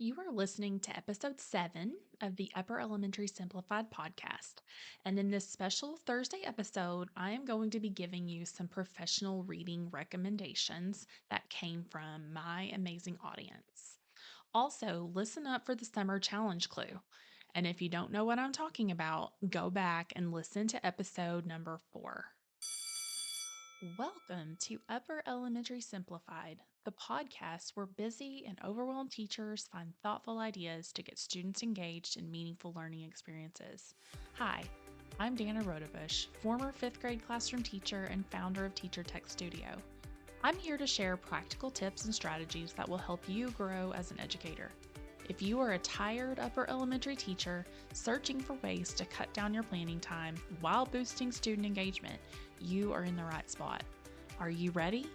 You are listening to episode 7 of the Upper Elementary Simplified Podcast. And in this special Thursday episode, I am going to be giving you some professional reading recommendations that came from my amazing audience. Also, listen up for the summer challenge clue. And if you don't know what I'm talking about, go back and listen to episode number 4. Welcome to Upper Elementary Simplified, the podcast where busy and overwhelmed teachers find thoughtful ideas to get students engaged in meaningful learning experiences. Hi, I'm Danna Rodebush, former 5th grade classroom teacher and founder of Teacher Tech Studio. I'm here to share practical tips and strategies that will help you grow as an educator. If you are a tired upper elementary teacher searching for ways to cut down your planning time while boosting student engagement, you are in the right spot. Are you ready?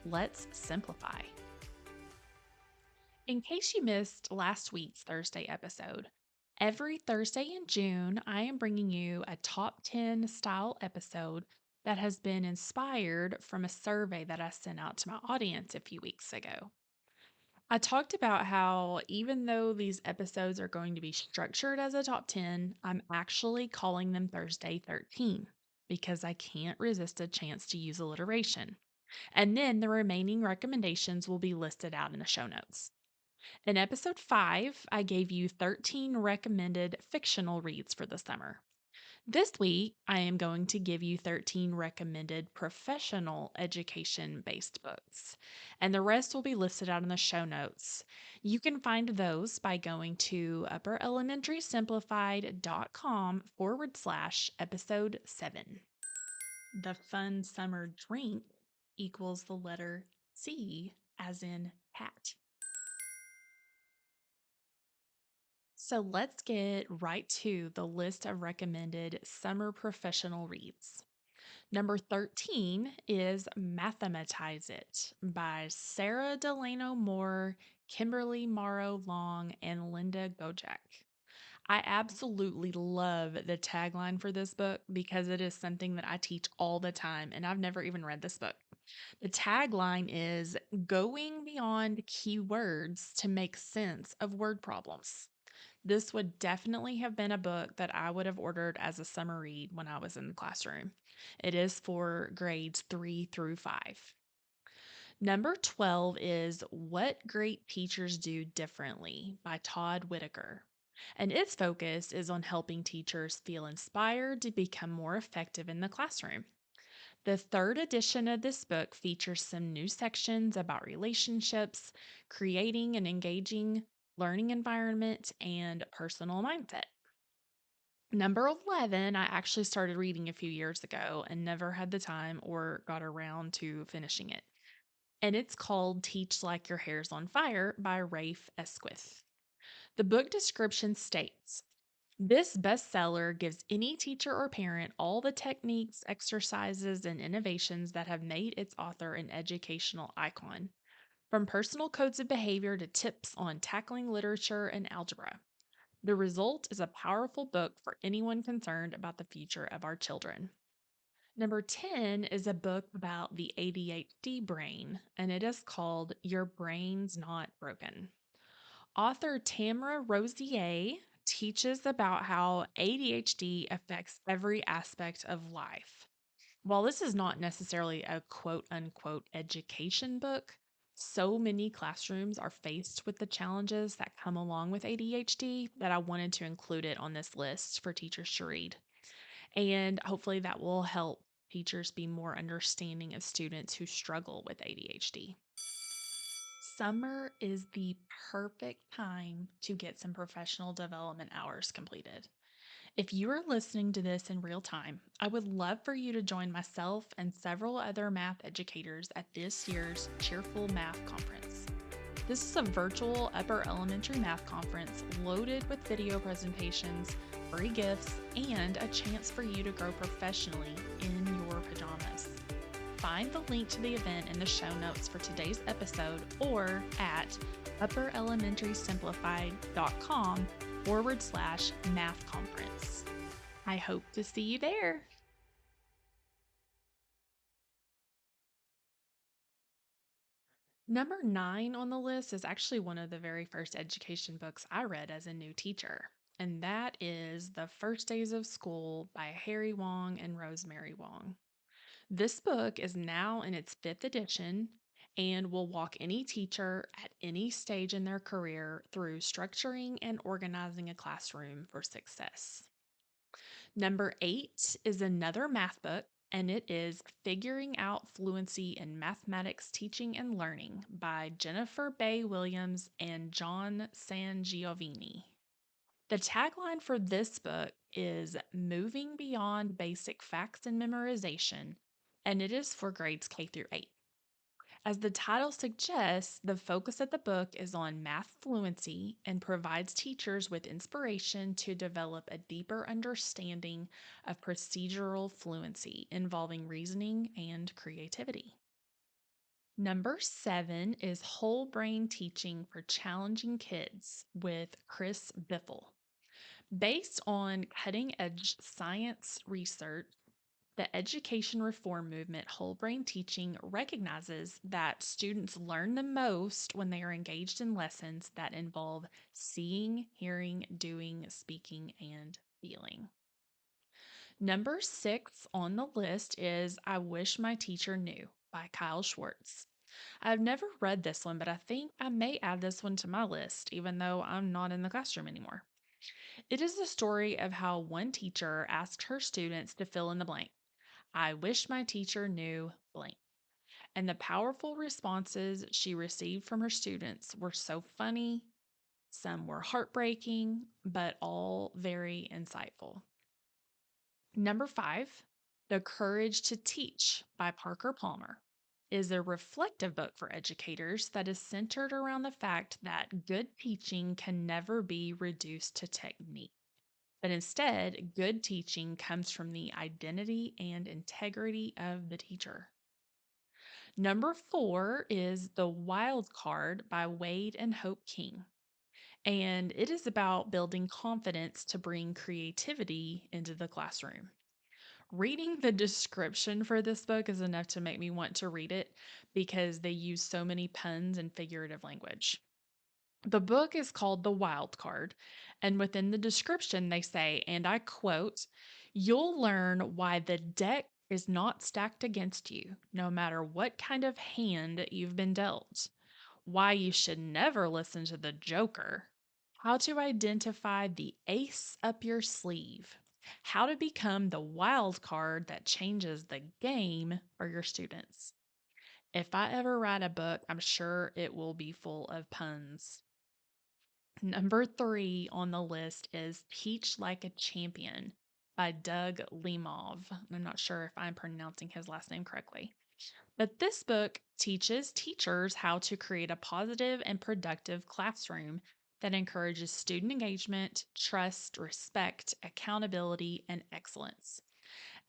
Let's simplify. In case you missed last week's Thursday episode, every Thursday in June, I am bringing you a top 10 style episode that has been inspired from a survey that I sent out to my audience a few weeks ago. I talked about how even though these episodes are going to be structured as a top 10, I'm actually calling them Thursday 13 because I can't resist a chance to use alliteration. And then the remaining recommendations will be listed out in the show notes. In episode 5, I gave you 13 recommended fictional reads for the summer. This week, I am going to give you 13 recommended professional education based books, and the rest will be listed out in the show notes. You can find those by going to upperelementarysimplified.com/episode 7. The fun summer drink equals the letter C, as in cat. So let's get right to the list of recommended summer professional reads. Number 13 is Mathematize It by Sarah Delano Moore, Kimberly Morrow Long, and Linda Gojek. I absolutely love the tagline for this book because it is something that I teach all the time, and I've never even read this book. The tagline is Going Beyond Keywords to Make Sense of Word Problems. This would definitely have been a book that I would have ordered as a summer read when I was in the classroom. It is for grades 3 through 5. Number 12 is What Great Teachers Do Differently by Todd Whitaker. And its focus is on helping teachers feel inspired to become more effective in the classroom. The third edition of this book features some new sections about relationships, creating an engaging learning environment, and personal mindset. Number 11, I actually started reading a few years ago and never had the time or got around to finishing it. And it's called Teach Like Your Hair's on Fire by Rafe Esquith. The book description states, this bestseller gives any teacher or parent all the techniques, exercises, and innovations that have made its author an educational icon, from personal codes of behavior to tips on tackling literature and algebra. The result is a powerful book for anyone concerned about the future of our children. Number 10 is a book about the ADHD brain, and it is called Your Brain's Not Broken. Author Tamara Rosier teaches about how ADHD affects every aspect of life. While this is not necessarily a quote unquote education book, so many classrooms are faced with the challenges that come along with ADHD that I wanted to include it on this list for teachers to read. And hopefully that will help teachers be more understanding of students who struggle with ADHD. Summer is the perfect time to get some professional development hours completed. If you are listening to this in real time, I would love for you to join myself and several other math educators at this year's Cheerful Math Conference. This is a virtual upper elementary math conference loaded with video presentations, free gifts, and a chance for you to grow professionally in your pajamas. Find the link to the event in the show notes for today's episode or at upperelementarysimplified.com/math conference. I hope to see you there. Number 9 on the list is actually one of the very first education books I read as a new teacher, and that is The First Days of School by Harry Wong and Rosemary Wong. This book is now in its fifth edition and will walk any teacher at any stage in their career through structuring and organizing a classroom for success. Number 8 is another math book, and it is Figuring Out Fluency in Mathematics Teaching and Learning by Jennifer Bay Williams and John Sangiovini. The tagline for this book is Moving Beyond Basic Facts and Memorization, and it is for grades K through 8. As the title suggests, the focus of the book is on math fluency and provides teachers with inspiration to develop a deeper understanding of procedural fluency involving reasoning and creativity. Number 7 is Whole Brain Teaching for Challenging Kids with Chris Biffle. Based on cutting edge science research, the education reform movement, whole brain teaching, recognizes that students learn the most when they are engaged in lessons that involve seeing, hearing, doing, speaking, and feeling. Number 6 on the list is I Wish My Teacher Knew by Kyle Schwartz. I've never read this one, but I think I may add this one to my list, even though I'm not in the classroom anymore. It is the story of how one teacher asked her students to fill in the blank. I wish my teacher knew blank. And the powerful responses she received from her students were so funny, some were heartbreaking, but all very insightful. Number 5, The Courage to Teach by Parker Palmer is a reflective book for educators that is centered around the fact that good teaching can never be reduced to technique. But instead, good teaching comes from the identity and integrity of the teacher. Number 4 is The Wild Card by Wade and Hope King. And it is about building confidence to bring creativity into the classroom. Reading the description for this book is enough to make me want to read it because they use so many puns and figurative language. The book is called The Wild Card, and within the description, they say, and I quote, You'll learn why the deck is not stacked against you, no matter what kind of hand you've been dealt, why you should never listen to the joker, how to identify the ace up your sleeve, how to become the wild card that changes the game for your students. If I ever write a book, I'm sure it will be full of puns. Number 3 on the list is Teach Like a Champion by Doug Limov. I'm not sure if I'm pronouncing his last name correctly. But this book teaches teachers how to create a positive and productive classroom that encourages student engagement, trust, respect, accountability, and excellence,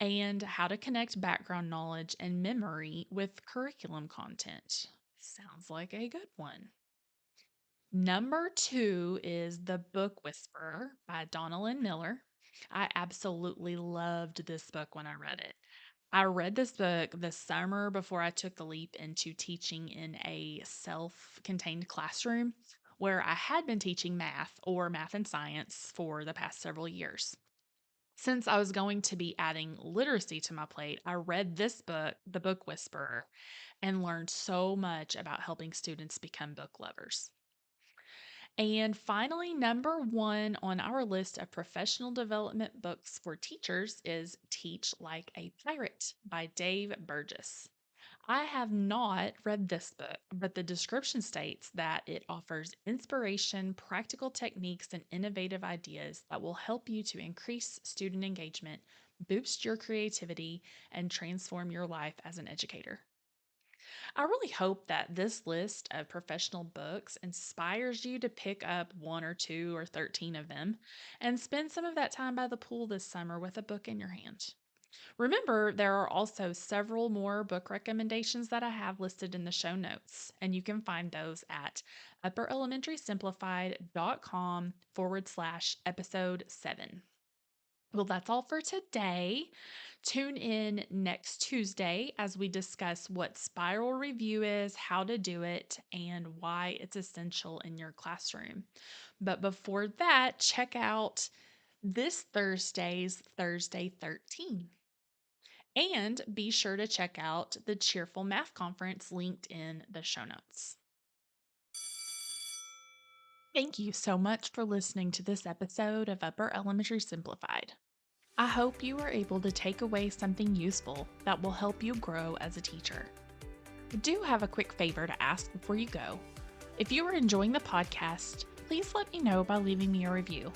and how to connect background knowledge and memory with curriculum content. Sounds like a good one. Number 2 is The Book Whisperer by Donalyn Miller. I absolutely loved this book when I read it. I read this book the summer before I took the leap into teaching in a self contained classroom where I had been teaching math or math and science for the past several years. Since I was going to be adding literacy to my plate, I read this book, The Book Whisperer, and learned so much about helping students become book lovers. And finally, number 1 on our list of professional development books for teachers is Teach Like a Pirate by Dave Burgess. I have not read this book, but the description states that it offers inspiration, practical techniques, and innovative ideas that will help you to increase student engagement, boost your creativity, and transform your life as an educator. I really hope that this list of professional books inspires you to pick up one or two or 13 of them and spend some of that time by the pool this summer with a book in your hand. Remember, there are also several more book recommendations that I have listed in the show notes, and you can find those at upperelementarysimplified.com/episode 7. Well, that's all for today. Tune in next Tuesday as we discuss what spiral review is, how to do it, and why it's essential in your classroom. But before that, check out this Thursday's Thursday 13. And be sure to check out the Cheerful Math Conference linked in the show notes. Thank you so much for listening to this episode of Upper Elementary Simplified. I hope you are able to take away something useful that will help you grow as a teacher. I do have a quick favor to ask before you go. If you are enjoying the podcast, please let me know by leaving me a review.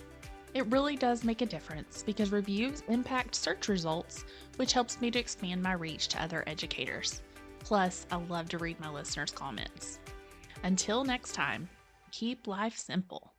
It really does make a difference because reviews impact search results, which helps me to expand my reach to other educators. Plus, I love to read my listeners' comments. Until next time, keep life simple.